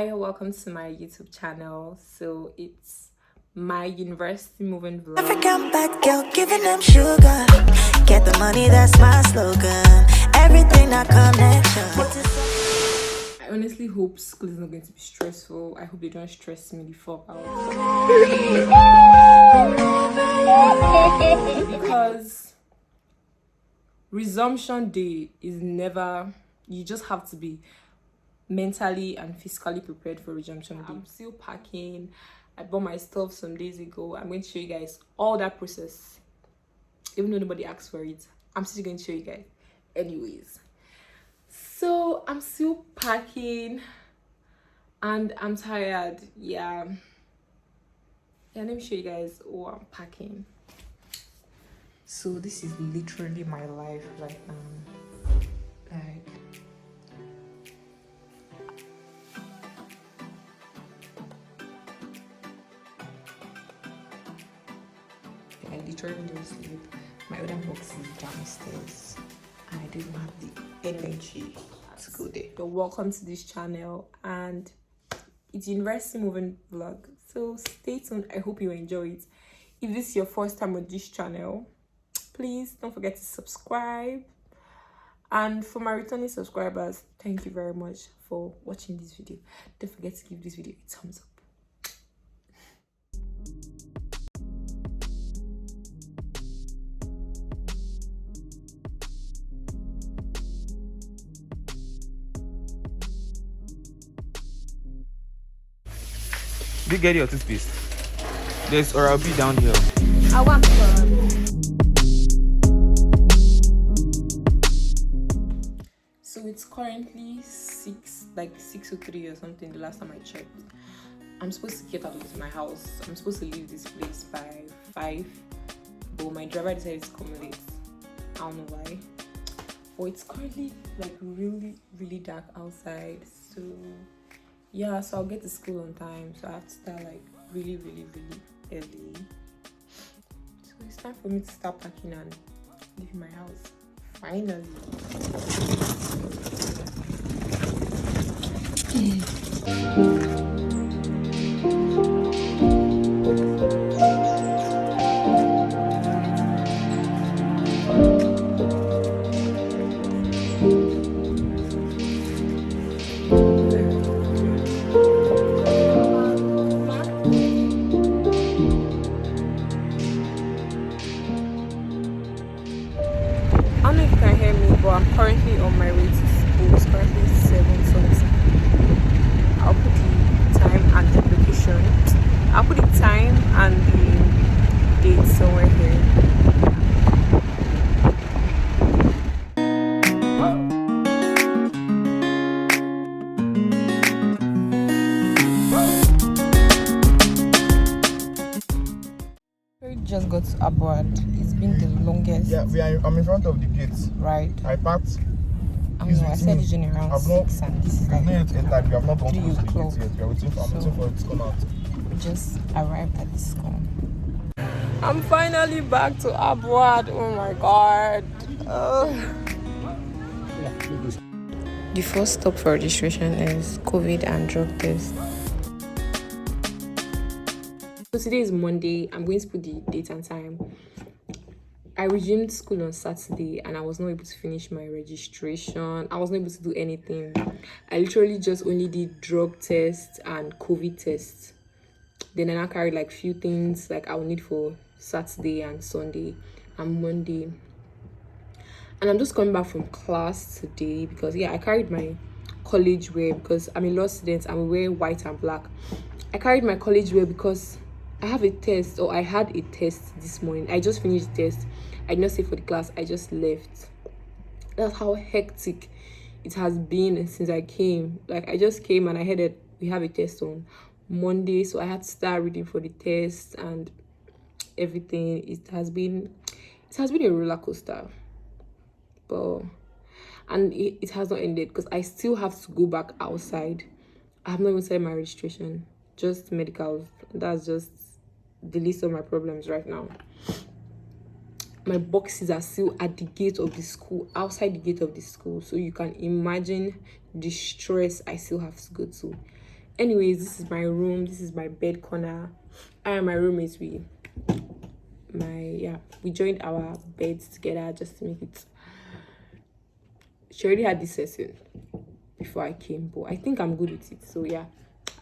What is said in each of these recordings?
Hi, welcome to my YouTube channel. So it's my university moving vlog. African bad girl giving them sugar. Get the money, that's my slogan. Everything that connection. I honestly hope school is not going to be stressful. I hope they don't stress me the fuck out. Because resumption day is never, you just have to be mentally and physically prepared for resumption day. I'm still packing. I bought my stuff some days ago. I'm going to show you guys all that process. Even though nobody asked for it, I'm still going to show you guys anyways. So I'm still packing and I'm tired. Yeah, let me show you guys what I'm packing. So this is literally my life right now. Like, I literally don't sleep. My other box is downstairs. I don't have the energy to go there. So welcome to this channel, and it's university moving vlog. So stay tuned. I hope you enjoy it. If this is your first time on this channel, please don't forget to subscribe. And for my returning subscribers, thank you very much for watching this video. Don't forget to give this video a thumbs up. Did you get your toothpaste? There's Oral-B down here. I want one. So it's currently 6:03 or something. The last time I checked, I'm supposed to get out of my house. I'm supposed to leave this place by 5, but my driver decided to come late. I don't know why. But it's currently like really dark outside. So yeah, so I'll get to school on time. So I have to start like really early. So it's time for me to start packing and leave my house. Finally. I don't know if you can hear me, but I'm currently on my way to school. It's currently 7 something. I'll put the time and the location. I'll put the time and the date somewhere here. We just got to Abuad. It's been the longest. Yeah, I'm in front of the gates. Right. I parked. I don't know, I said it's around 6 and this is like We have not gone 3 to the o'clock. gates yet. We are waiting for it to come out. We just arrived at the school. I'm finally back to Abuad. Oh my god. The first stop for registration is COVID and drug test. So today is Monday. I'm going to put the date and time. I resumed school on Saturday and I was not able to finish my registration. I was not able to do anything. I literally just only did drug test and COVID test. Then I now carried like few things like I will need for Saturday and Sunday and Monday. And I'm just coming back from class today because I carried my college wear because I'm a law student and we wear white and black. I carried my college wear because I have a test, or I had a test this morning. I just finished the test. I did not stay for the class. I just left. That's how hectic it has been since I came. Like, I just came and I heard that we have a test on Monday, so I had to start reading for the test and everything. It has been a roller coaster, and it has not ended because I still have to go back outside. I have not even started my registration, just medicals. That's just the least of my problems right now. My boxes are still at the gate of the school, outside the gate of the school, so you can imagine the stress I still have to go to Anyways, this is my room. This is my bed corner. I and my roommates, we joined our beds together just to make it. She already had this session before I came, but I think I'm good with it. So yeah,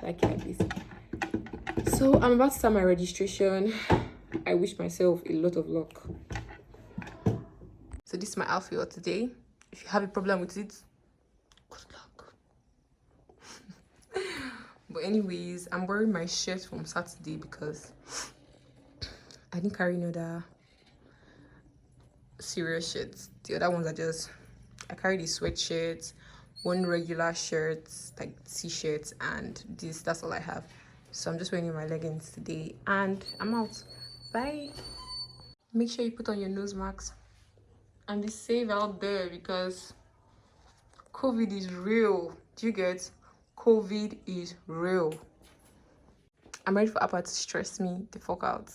I like it like this. So I'm about to start my registration. I wish myself a lot of luck. So this is my outfit for today. If you have a problem with it, good luck. But anyways, I'm wearing my shirt from Saturday because I didn't carry another serious shirts. The other ones are just, I carried a sweatshirt, one regular shirt, like t-shirts, and that's all I have. So I'm just wearing my leggings today and I'm out. Bye. Make sure you put on your nose masks and be safe out there because COVID is real. Do you get? COVID is real. I'm ready for Appa to stress me the fuck out.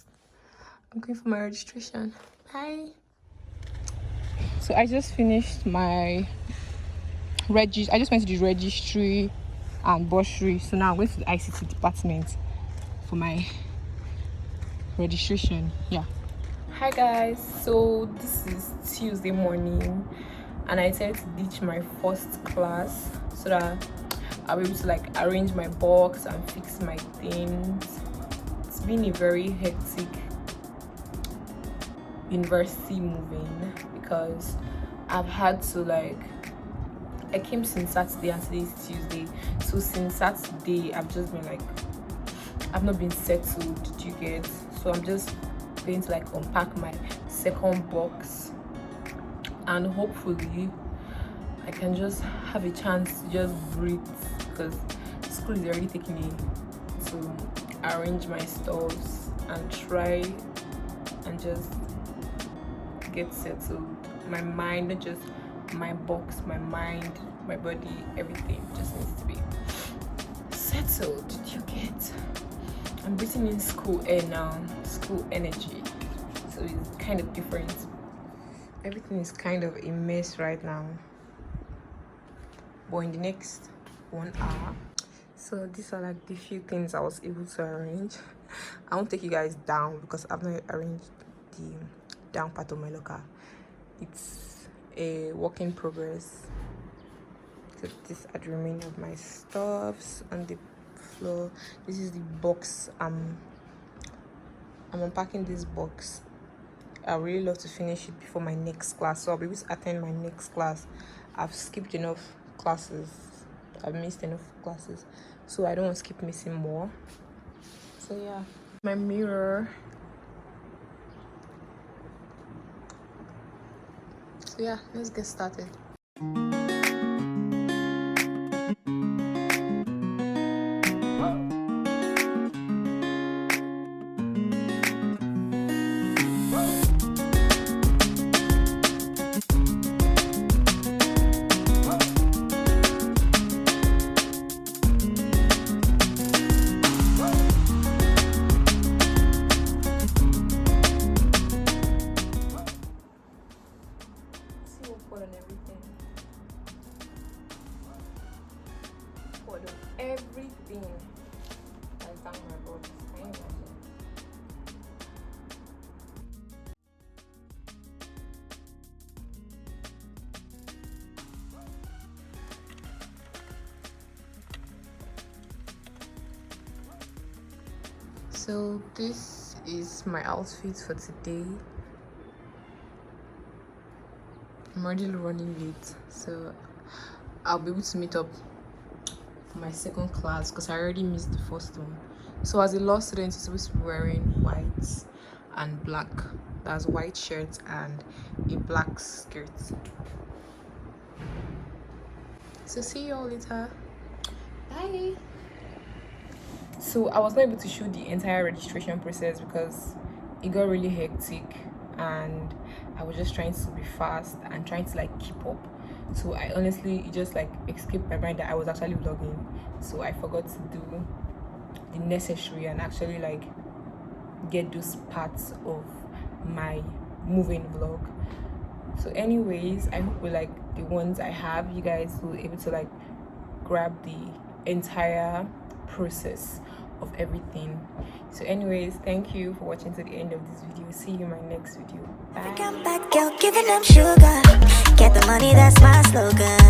I'm going for my registration. Bye. So I just finished my I just went to the registry and bursary. So now I'm going to the ICT department for my registration. Yeah. Hi guys. So this is Tuesday morning and I decided to ditch my first class so that I'll be able to like arrange my box and fix my things. It's been a very hectic university moving because I've had to like, I came since Saturday and today is Tuesday. So since Saturday I've just been like, I've not been settled. Do you get? So I'm just going to like unpack my second box and hopefully I can just have a chance to just breathe because school is already taking me to arrange my stuffs and try and just get settled. My mind, not just my box, my mind, my body, everything just needs to be settled. Did you get? I'm breathing in school air now, school energy, so it's kind of different. Everything is kind of a mess right now, but in the next 1 hour. So these are like the few things I was able to arrange. I won't take you guys down because I've not arranged the down part of my locker. It's a work in progress. So this are the remaining of my stuffs on the floor. This is the box. I'm unpacking this box. I really love to finish it before my next class, so I'll be able to attend my next class. I've skipped enough classes. I've missed enough classes, so I don't want to keep missing more. So yeah, my mirror. So yeah, let's get started. Everything has done my box. Can you imagine? So this is my outfit for today. I'm already running late, so I'll be able to meet up for my second class because I already missed the first one. So as a law student, you're supposed to be wearing white and black. That's white shirt and a black skirt. So see you all later. Bye. So I was not able to shoot the entire registration process because it got really hectic and I was just trying to be fast and trying to like keep up. So I honestly, it just like escaped my mind that I was actually vlogging, so I forgot to do the necessary and actually like get those parts of my moving vlog. So anyways, I hope with like the ones I have, you guys will be able to like grab the entire process of everything. So anyways, thank you for watching to the end of this video. See you in my next video. Bye. Come back, girl, giving them sugar. Get the money, that's my slogan.